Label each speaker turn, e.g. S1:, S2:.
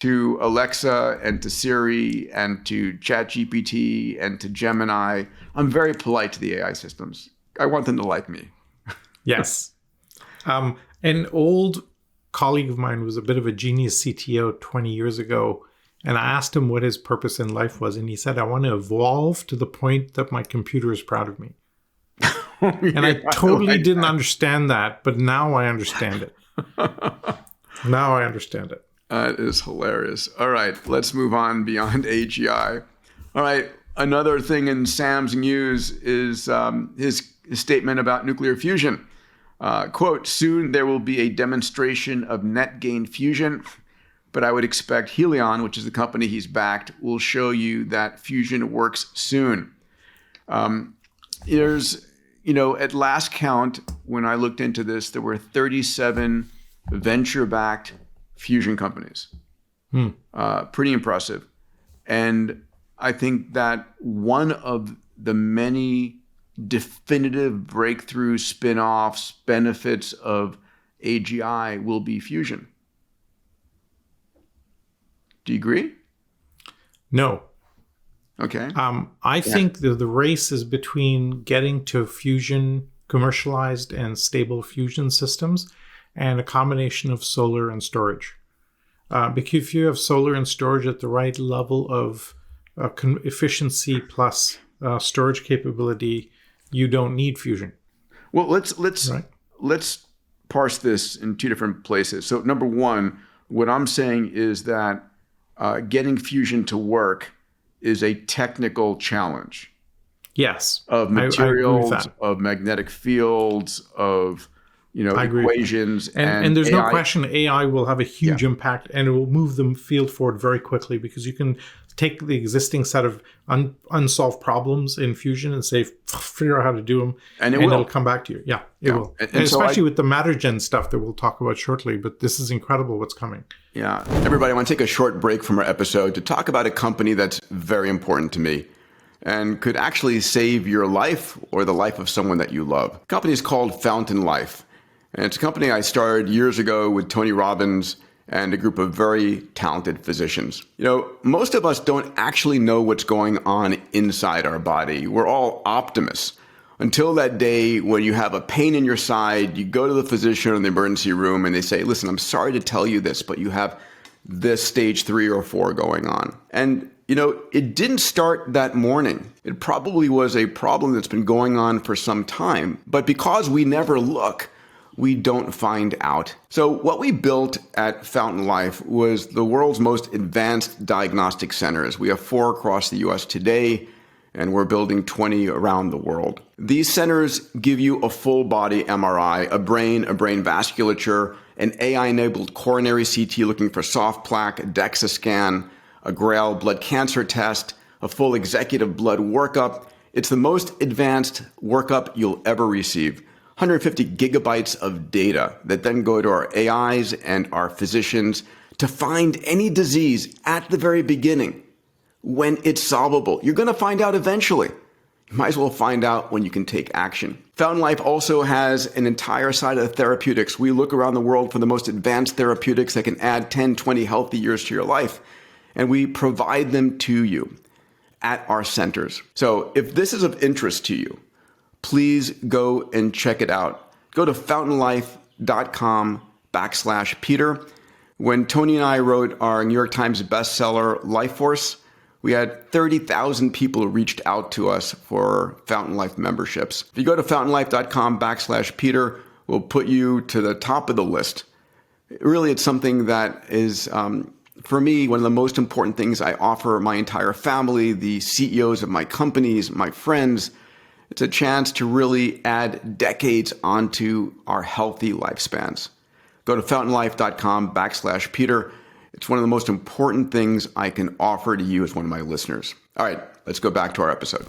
S1: to Alexa and to Siri and to ChatGPT and to Gemini. I'm very polite to the AI systems. I want them to like me.
S2: Yes. An old colleague of mine was a bit of a genius CTO 20 years ago. And I asked him what his purpose in life was. And he said, I want to evolve to the point that my computer is proud of me. And I totally didn't understand that, but now I understand it. Now I understand it.
S1: That is hilarious. All right, let's move on beyond AGI. All right, another thing in Sam's news is his statement about nuclear fusion. Quote, soon there will be a demonstration of net gain fusion, but I would expect Helion, which is the company he's backed, will show you that fusion works soon. There's, at last count, when I looked into this, there were 37 venture-backed fusion companies. Pretty impressive. And I think that one of the many definitive breakthrough spin-offs, benefits of AGI will be fusion. Do you agree?
S2: No.
S1: Okay.
S2: I think the race is between getting to fusion, commercialized and stable fusion systems, and a combination of solar and storage. Because if you have solar and storage at the right level of efficiency plus storage capability, you don't need fusion.
S1: Well, let's parse this in two different places. So number one, what I'm saying is that getting fusion to work is a technical challenge.
S2: Yes.
S1: Of materials, of magnetic fields, of equations.
S2: And there's no question AI will have a huge impact, and it will move the field forward very quickly, because you can take the existing set of unsolved problems in fusion and say, figure out how to do them, and it'll come back to you. Yeah, it will. And especially with the matter gen stuff that we'll talk about shortly, but this is incredible what's coming.
S1: Yeah. Everybody, I want to take a short break from our episode to talk about a company that's very important to me and could actually save your life or the life of someone that you love. The company is called Fountain Life. And it's a company I started years ago with Tony Robbins and a group of very talented physicians. Most of us don't actually know what's going on inside our body. We're all optimists. Until that day when you have a pain in your side, you go to the physician in the emergency room and they say, listen, I'm sorry to tell you this, but you have this stage 3 or 4 going on. And it didn't start that morning. It probably was a problem that's been going on for some time. But because we never look, we don't find out. So what we built at Fountain Life was the world's most advanced diagnostic centers. We have 4 across the US today, and we're building 20 around the world. These centers give you a full body MRI, a brain vasculature, an AI-enabled coronary CT looking for soft plaque, a DEXA scan, a GRAIL blood cancer test, a full executive blood workup. It's the most advanced workup you'll ever receive. 150 gigabytes of data that then go to our AIs and our physicians to find any disease at the very beginning when it's solvable. You're going to find out eventually. You might as well find out when you can take action. Fountain Life also has an entire side of therapeutics. We look around the world for the most advanced therapeutics that can add 10, 20 healthy years to your life, and we provide them to you at our centers. So if this is of interest to you, please go and check it out. Go to fountainlife.com/Peter. When Tony and I wrote our New York Times bestseller, Life Force, we had 30,000 people who reached out to us for Fountain Life memberships. If you go to fountainlife.com/Peter, we'll put you to the top of the list. Really, it's something that is, for me, one of the most important things I offer my entire family, the CEOs of my companies, my friends. It's a chance to really add decades onto our healthy lifespans. Go to fountainlife.com/Peter. It's one of the most important things I can offer to you as one of my listeners. All right, let's go back to our episode.